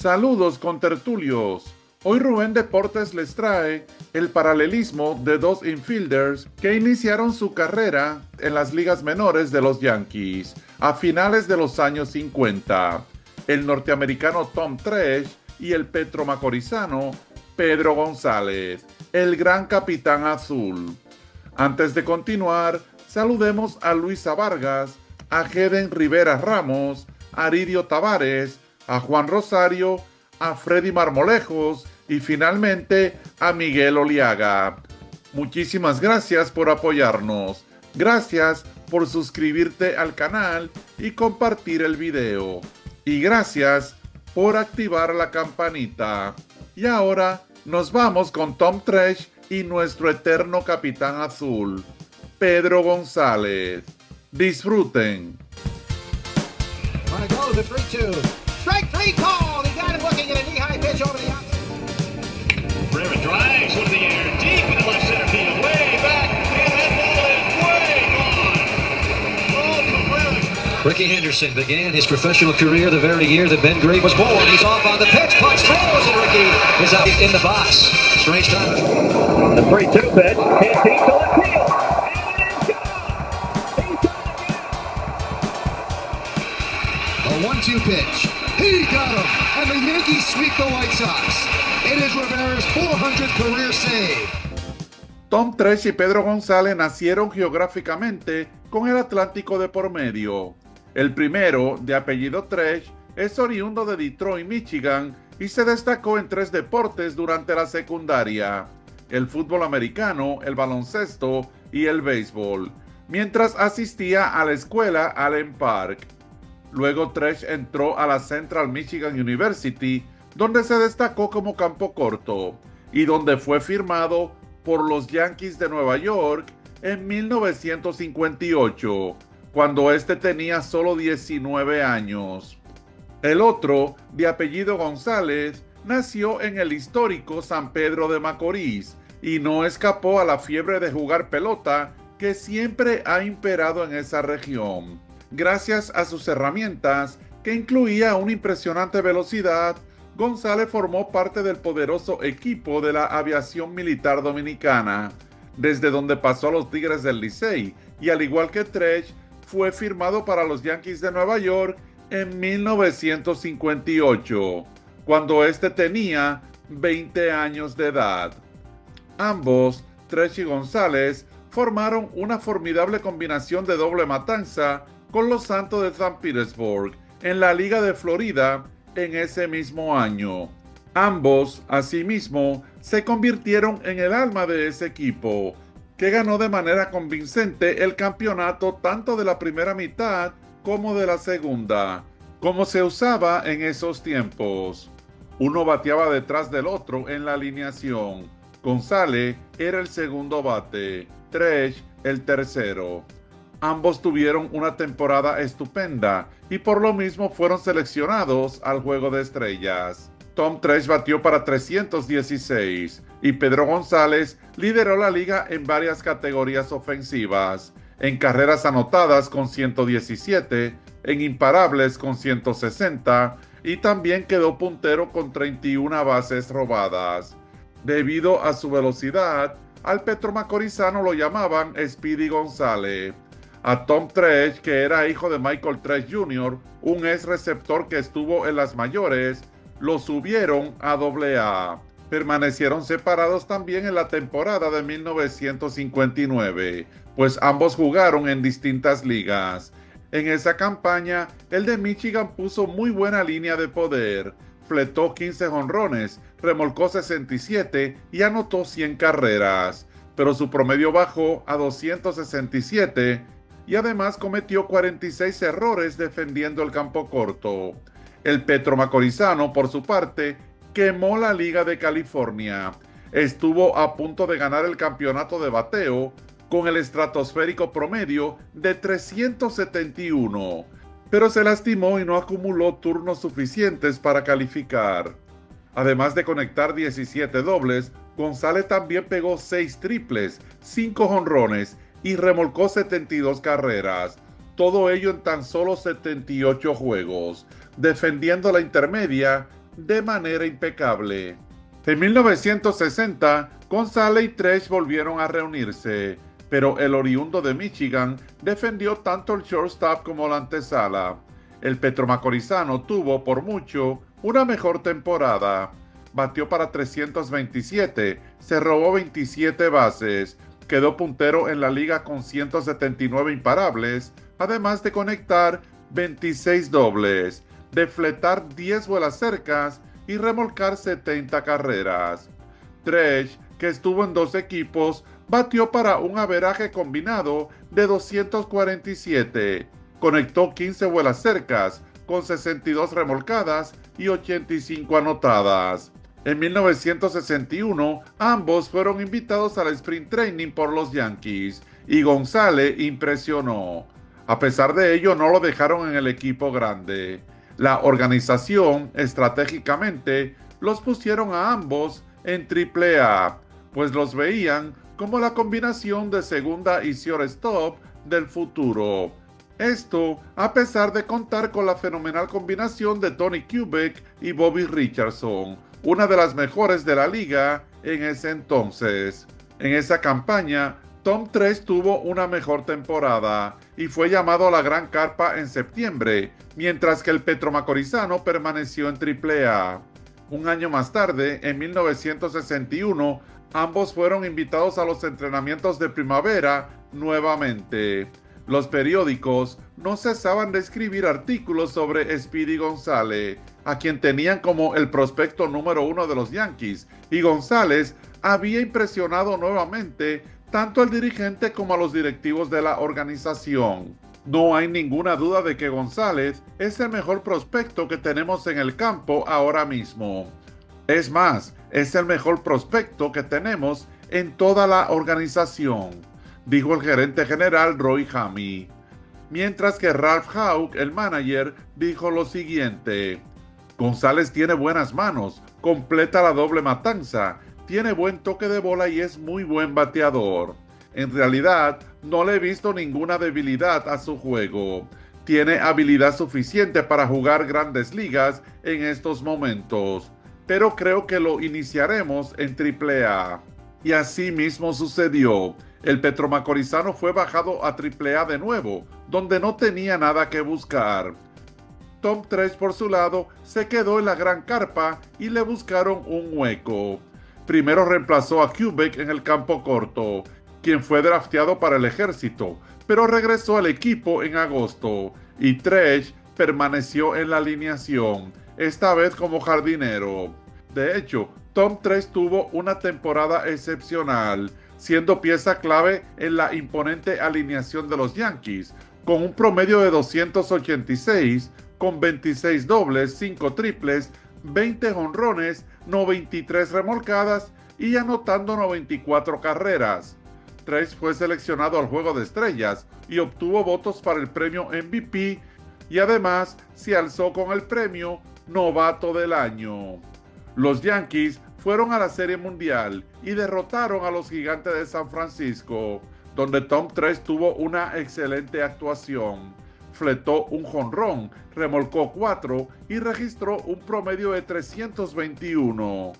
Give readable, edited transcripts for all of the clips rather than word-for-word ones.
Saludos contertulios. Hoy Rubén Deportes les trae el paralelismo de dos infielders que iniciaron su carrera en las ligas menores de los Yankees a finales de los años 50. El norteamericano Tom Tresh y el petromacorizano Pedro González, el gran capitán azul. Antes de continuar, saludemos a Luisa Vargas, a Jeden Rivera Ramos, a Aridio Tavares, a Juan Rosario, a Freddy Marmolejos y finalmente a Miguel Oliaga. Muchísimas gracias por apoyarnos. Gracias por suscribirte al canal y compartir el video. Y gracias por activar la campanita. Y ahora nos vamos con Tom Tresh y nuestro eterno capitán azul, Pedro González. Disfruten. On a go to 3-2. Strike three call. He got him looking at a knee-high pitch over the outside. Rivera drives into the air, deep into left center field, way back, and that ball is way gone. Oh, Cabrera. Ricky Henderson began his professional career the very year that Ben Gray was born. He's off on the pitch, punch throws, and Ricky is out in the box. Strange time. The 3-2 pitch, hit deep to left field. A 1-2 pitch. He got him, and the Yankees sweep the White Sox. It is Rivera's 400th career save. Tom Tresh y Pedro González nacieron geográficamente con el Atlántico de por medio. El primero, de apellido Tresh, es oriundo de Detroit, Michigan, y se destacó en 3 deportes durante la secundaria: el fútbol americano, el baloncesto y el béisbol, mientras asistía a la escuela Allen Park. Luego Tresh entró a la Central Michigan University, donde se destacó como campo corto, y donde fue firmado por los Yankees de Nueva York en 1958, cuando este tenía solo 19 años. El otro, de apellido González, nació en el histórico San Pedro de Macorís y no escapó a la fiebre de jugar pelota que siempre ha imperado en esa región. Gracias a sus herramientas, que incluía una impresionante velocidad, González formó parte del poderoso equipo de la aviación militar dominicana, desde donde pasó a los Tigres del Licey, y al igual que Tresh, fue firmado para los Yankees de Nueva York en 1958, cuando este tenía 20 años de edad. Ambos, Tresh y González, formaron una formidable combinación de doble matanza con los Santos de San Petersburg en la Liga de Florida en ese mismo año. Ambos, asimismo, se convirtieron en el alma de ese equipo, que ganó de manera convincente el campeonato tanto de la primera mitad como de la segunda, como se usaba en esos tiempos. Uno bateaba detrás del otro en la alineación. González era el segundo bate, Tresh el tercero. Ambos tuvieron una temporada estupenda y por lo mismo fueron seleccionados al Juego de Estrellas. Tom Tresh batió para 316 y Pedro González lideró la liga en varias categorías ofensivas, en carreras anotadas con 117, en imparables con 160 y también quedó puntero con 31 bases robadas. Debido a su velocidad, al petromacorizano lo llamaban Speedy González. A Tom Tresh, que era hijo de Michael Tresh Jr., un ex receptor que estuvo en las mayores, lo subieron a AA. Permanecieron separados también en la temporada de 1959, pues ambos jugaron en distintas ligas. En esa campaña, el de Michigan puso muy buena línea de poder, fletó 15 jonrones, remolcó 67 y anotó 100 carreras, pero su promedio bajó a 267 y además cometió 46 errores defendiendo el campo corto. El petromacorizano, por su parte, quemó la Liga de California. Estuvo a punto de ganar el campeonato de bateo con el estratosférico promedio de 371, pero se lastimó y no acumuló turnos suficientes para calificar. Además de conectar 17 dobles, González también pegó 6 triples, 5 jonrones y remolcó 72 carreras, todo ello en tan solo 78 juegos, defendiendo la intermedia de manera impecable. En 1960, González y Tresh volvieron a reunirse, pero el oriundo de Michigan defendió tanto el shortstop como la antesala. El petromacorizano tuvo, por mucho, una mejor temporada. Batió para 327, se robó 27 bases, quedó puntero en la liga con 179 imparables, además de conectar 26 dobles, defletar 10 vuelas cercas y remolcar 70 carreras. Tresh, que estuvo en 2 equipos, batió para un averaje combinado de 247, conectó 15 vuelas cercas, con 62 remolcadas y 85 anotadas. En 1961, ambos fueron invitados al Spring Training por los Yankees y González impresionó. A pesar de ello, no lo dejaron en el equipo grande. La organización, estratégicamente, los pusieron a ambos en AAA, pues los veían como la combinación de segunda y shortstop del futuro. Esto a pesar de contar con la fenomenal combinación de Tony Kubek y Bobby Richardson, una de las mejores de la liga en ese entonces. En esa campaña, Tom Tresh tuvo una mejor temporada y fue llamado a la Gran Carpa en septiembre, mientras que el petromacorizano permaneció en AAA. Un año más tarde, en 1961, ambos fueron invitados a los entrenamientos de primavera nuevamente. Los periódicos no cesaban de escribir artículos sobre Speedy González, a quien tenían como el prospecto número 1 de los Yankees, y González había impresionado nuevamente tanto al dirigente como a los directivos de la organización. No hay ninguna duda de que González es el mejor prospecto que tenemos en el campo ahora mismo. Es más, es el mejor prospecto que tenemos en toda la organización, dijo el gerente general Roy Hamey. Mientras que Ralph Houck, el manager, dijo lo siguiente: González tiene buenas manos, completa la doble matanza, tiene buen toque de bola y es muy buen bateador. En realidad, no le he visto ninguna debilidad a su juego. Tiene habilidad suficiente para jugar grandes ligas en estos momentos, pero creo que lo iniciaremos en AAA. Y así mismo sucedió. El petromacorizano fue bajado a AAA de nuevo, donde no tenía nada que buscar. Tom Tresh, por su lado, se quedó en la Gran Carpa y le buscaron un hueco. Primero reemplazó a Kubek en el campo corto, quien fue drafteado para el ejército, pero regresó al equipo en agosto, y Tresh permaneció en la alineación, esta vez como jardinero. De hecho, Tom Tresh tuvo una temporada excepcional, siendo pieza clave en la imponente alineación de los Yankees, con un promedio de 286, con 26 dobles, 5 triples, 20 jonrones, 93 remolcadas y anotando 94 carreras. Tresh fue seleccionado al Juego de Estrellas y obtuvo votos para el premio MVP y además se alzó con el premio Novato del Año. Los Yankees fueron a la Serie Mundial y derrotaron a los Gigantes de San Francisco, donde Tom Tresh tuvo una excelente actuación. Fletó un jonrón, remolcó 4 y registró un promedio de 321.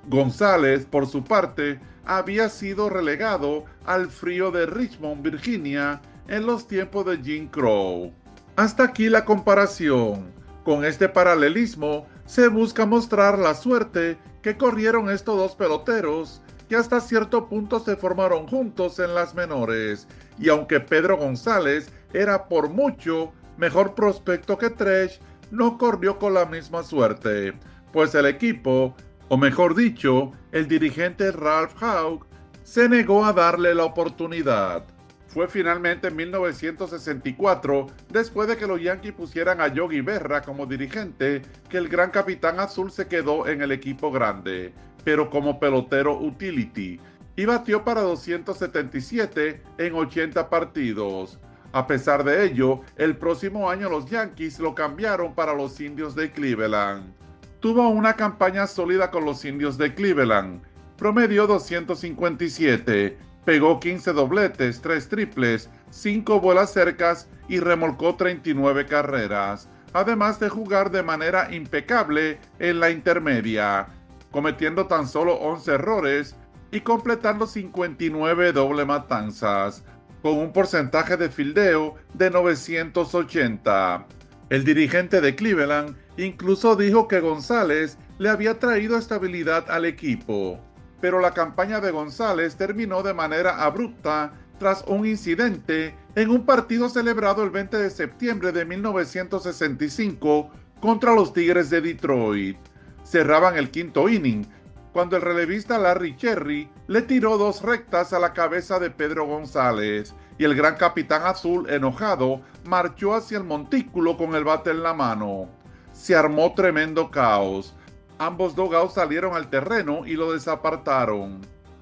González, por su parte, había sido relegado al frío de Richmond, Virginia, en los tiempos de Jim Crow. Hasta aquí la comparación. Con este paralelismo, se busca mostrar la suerte que corrieron estos dos peloteros, que hasta cierto punto se formaron juntos en las menores, y aunque Pedro González era por mucho mejor prospecto que Tresh, no corrió con la misma suerte, pues el equipo, o mejor dicho, el dirigente Ralph Houck, se negó a darle la oportunidad. Fue finalmente en 1964, después de que los Yankees pusieran a Yogi Berra como dirigente, que el gran capitán azul se quedó en el equipo grande, pero como pelotero utility, y batió para 277 en 80 partidos. A pesar de ello, el próximo año los Yankees lo cambiaron para los Indios de Cleveland. Tuvo una campaña sólida con los Indios de Cleveland. Promedió 257, pegó 15 dobletes, 3 triples, 5 bolas cercas y remolcó 39 carreras. además de jugar de manera impecable en la intermedia, cometiendo tan solo 11 errores y completando 59 doble matanzas, con un porcentaje de fildeo de 980. El dirigente de Cleveland incluso dijo que González le había traído estabilidad al equipo, pero la campaña de González terminó de manera abrupta tras un incidente en un partido celebrado el 20 de septiembre de 1965 contra los Tigres de Detroit. Cerraban el quinto inning cuando el relevista Larry Cherry le tiró 2 rectas a la cabeza de Pedro González y el gran capitán azul, enojado, marchó hacia el montículo con el bate en la mano. Se armó tremendo caos. Ambos dugouts salieron al terreno y lo desapartaron.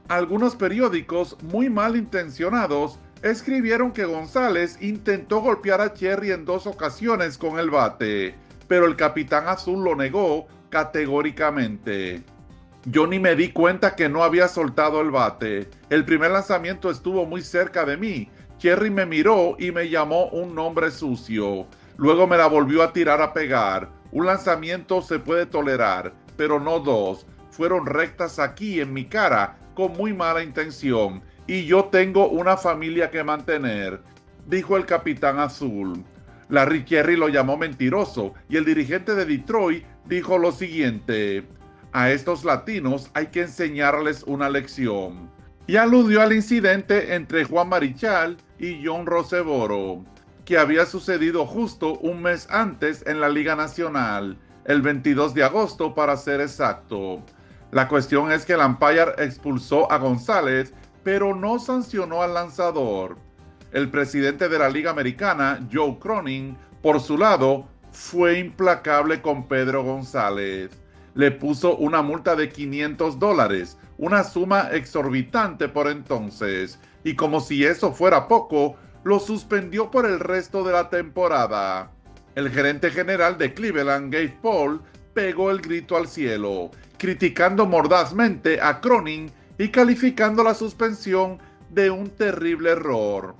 Algunos periódicos muy malintencionados escribieron que González intentó golpear a Cherry en 2 ocasiones con el bate, pero el capitán azul lo negó categóricamente. Yo ni me di cuenta que no había soltado el bate. El primer lanzamiento estuvo muy cerca de mí. Cherry me miró y me llamó un nombre sucio. Luego me la volvió a tirar a pegar. Un lanzamiento se puede tolerar, pero no 2. Fueron rectas aquí en mi cara con muy mala intención. Y yo tengo una familia que mantener, dijo el capitán azul. Larry Cherry lo llamó mentiroso y el dirigente de Detroit dijo lo siguiente: a estos latinos hay que enseñarles una lección. Y aludió al incidente entre Juan Marichal y John Roseboro, que había sucedido justo un mes antes en la Liga Nacional, el 22 de agosto para ser exacto. La cuestión es que el umpire expulsó a González, pero no sancionó al lanzador. El presidente de la Liga Americana, Joe Cronin, por su lado, fue implacable con Pedro González. Le puso una multa de $500, una suma exorbitante por entonces, y como si eso fuera poco, lo suspendió por el resto de la temporada. El gerente general de Cleveland, Gabe Paul, pegó el grito al cielo, criticando mordazmente a Cronin y calificando la suspensión de un terrible error.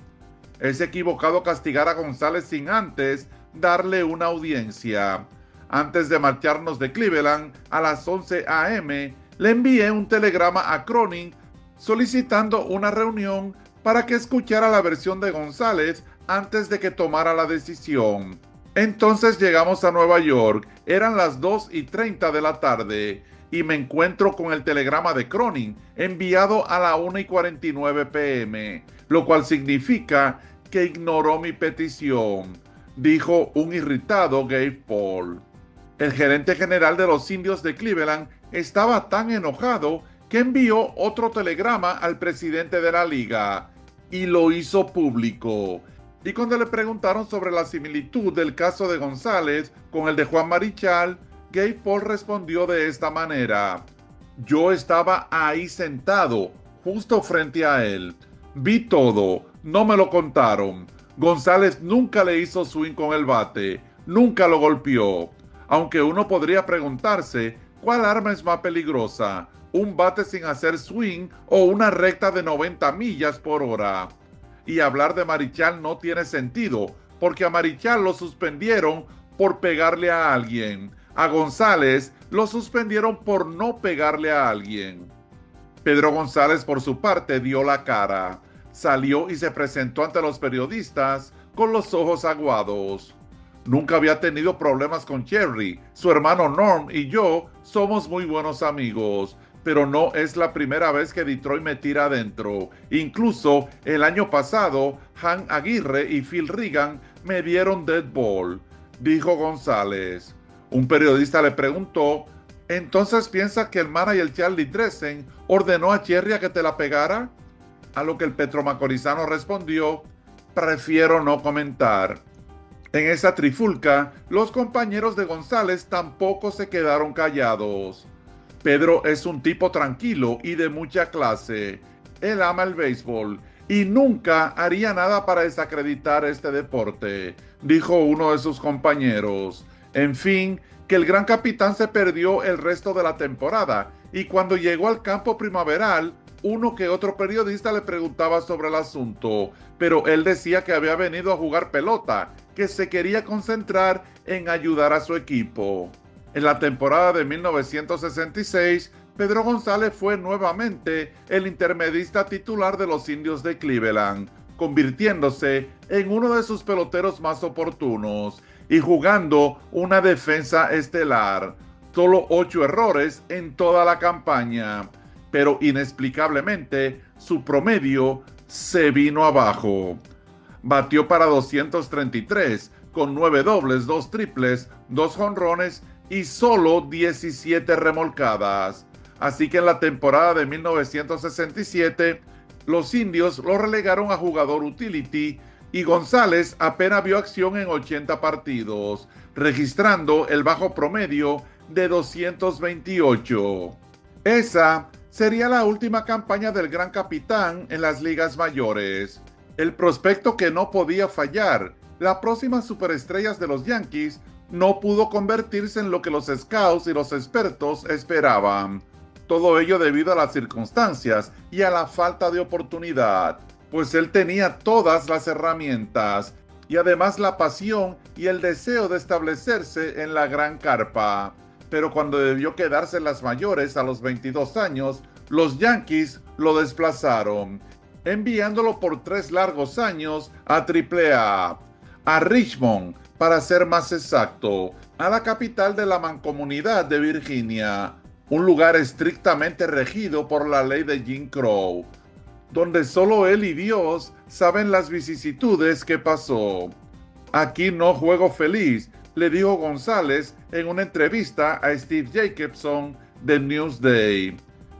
Es equivocado castigar a González sin antes darle una audiencia. Antes de marcharnos de Cleveland, a las 11 a.m., le envié un telegrama a Cronin solicitando una reunión para que escuchara la versión de González antes de que tomara la decisión. Entonces llegamos a Nueva York, eran las 2:30 de la tarde, y me encuentro con el telegrama de Cronin enviado a la 1:49 p.m., lo cual significa que ignoró mi petición, dijo un irritado Gabe Paul. El gerente general de los Indios de Cleveland estaba tan enojado que envió otro telegrama al presidente de la liga y lo hizo público. Y cuando le preguntaron sobre la similitud del caso de González con el de Juan Marichal, Gabe Paul respondió de esta manera: yo estaba ahí sentado, justo frente a él. Vi todo, no me lo contaron. González nunca le hizo swing con el bate, nunca lo golpeó. Aunque uno podría preguntarse, ¿cuál arma es más peligrosa? ¿Un bate sin hacer swing o una recta de 90 millas por hora? Y hablar de Marichal no tiene sentido, porque a Marichal lo suspendieron por pegarle a alguien. A González lo suspendieron por no pegarle a alguien. Pedro González, por su parte, dio la cara. Salió y se presentó ante los periodistas con los ojos aguados. Nunca había tenido problemas con Cherry. Su hermano Norm y yo somos muy buenos amigos, pero no es la primera vez que Detroit me tira adentro. Incluso el año pasado, Hank Aguirre y Phil Regan me dieron dead ball, dijo González. Un periodista le preguntó: ¿entonces piensa que el manager Charlie Dressen ordenó a Cherry a que te la pegara? A lo que el petromacorizano respondió: prefiero no comentar. En esa trifulca, los compañeros de González tampoco se quedaron callados. Pedro es un tipo tranquilo y de mucha clase. Él ama el béisbol y nunca haría nada para desacreditar este deporte, dijo uno de sus compañeros. En fin, que el gran capitán se perdió el resto de la temporada y cuando llegó al campo primaveral, uno que otro periodista le preguntaba sobre el asunto, pero él decía que había venido a jugar pelota, que se quería concentrar en ayudar a su equipo. En la temporada de 1966, Pedro González fue nuevamente el intermedista titular de los Indios de Cleveland, convirtiéndose en uno de sus peloteros más oportunos y jugando una defensa estelar. Solo 8 errores en toda la campaña, pero inexplicablemente su promedio se vino abajo. Batió para 233 con 9 dobles, 2 triples, 2 jonrones y solo 17 remolcadas. Así que en la temporada de 1967, los Indios lo relegaron a jugador utility y González apenas vio acción en 80 partidos, registrando el bajo promedio de 228. Esa sería la última campaña del gran capitán en las ligas mayores. El prospecto que no podía fallar, la próxima superestrellas de los Yankees, no pudo convertirse en lo que los scouts y los expertos esperaban. Todo ello debido a las circunstancias y a la falta de oportunidad, pues él tenía todas las herramientas y además la pasión y el deseo de establecerse en la gran carpa. Pero cuando debió quedarse en las mayores a los 22 años, los Yankees lo desplazaron, enviándolo por 3 largos años a AAA, a Richmond, para ser más exacto, a la capital de la mancomunidad de Virginia, un lugar estrictamente regido por la ley de Jim Crow, donde solo él y Dios saben las vicisitudes que pasó. Aquí no juego feliz, le dijo González en una entrevista a Steve Jacobson de Newsday.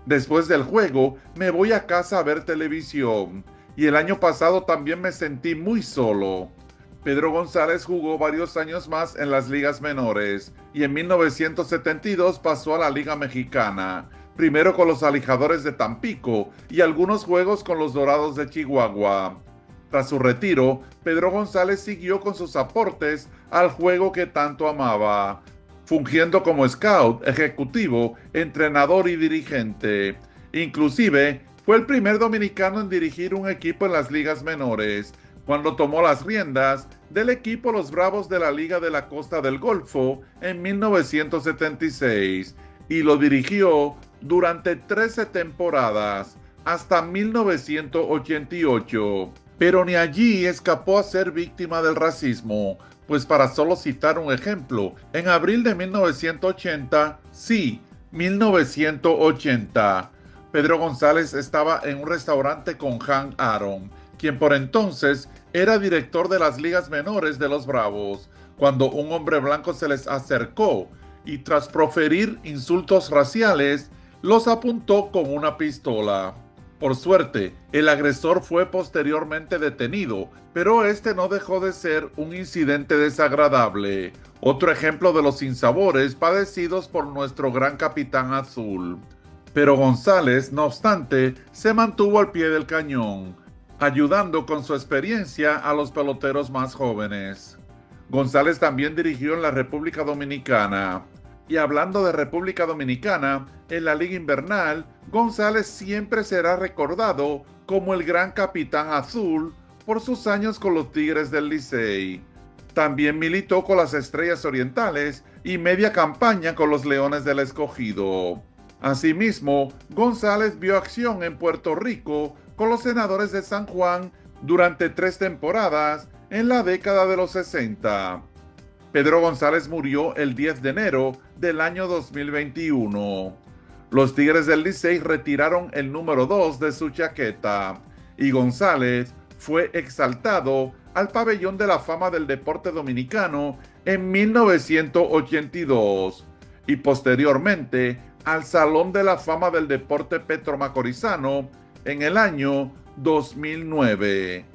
Después del juego me voy a casa a ver televisión y el año pasado también me sentí muy solo. Pedro González jugó varios años más en las ligas menores y en 1972 pasó a la Liga Mexicana, primero con los Alijadores de Tampico y algunos juegos con los Dorados de Chihuahua. Tras su retiro, Pedro González siguió con sus aportes al juego que tanto amaba, fungiendo como scout, ejecutivo, entrenador y dirigente. Inclusive, fue el primer dominicano en dirigir un equipo en las ligas menores, cuando tomó las riendas del equipo Los Bravos de la Liga de la Costa del Golfo en 1976 y lo dirigió durante 13 temporadas hasta 1988. Pero ni allí escapó a ser víctima del racismo, pues para solo citar un ejemplo, en abril de 1980, sí, 1980, Pedro González estaba en un restaurante con Hank Aaron, quien por entonces era director de las ligas menores de los Bravos, cuando un hombre blanco se les acercó y tras proferir insultos raciales, los apuntó con una pistola. Por suerte, el agresor fue posteriormente detenido, pero este no dejó de ser un incidente desagradable, otro ejemplo de los sinsabores padecidos por nuestro gran capitán azul. Pero González, no obstante, se mantuvo al pie del cañón, ayudando con su experiencia a los peloteros más jóvenes. González también dirigió en la República Dominicana. Y hablando de República Dominicana, en la Liga Invernal, González siempre será recordado como el gran capitán azul por sus años con los Tigres del Licey. También militó con las Estrellas Orientales y media campaña con los Leones del Escogido. Asimismo, González vio acción en Puerto Rico con los Senadores de San Juan durante 3 temporadas en la década de los 60. Pedro González murió el 10 de enero del año 2021. Los Tigres del Licey retiraron el número 2 de su chaqueta y González fue exaltado al Pabellón de la Fama del Deporte Dominicano en 1982 y posteriormente al Salón de la Fama del Deporte Petro Macorizano en el año 2009.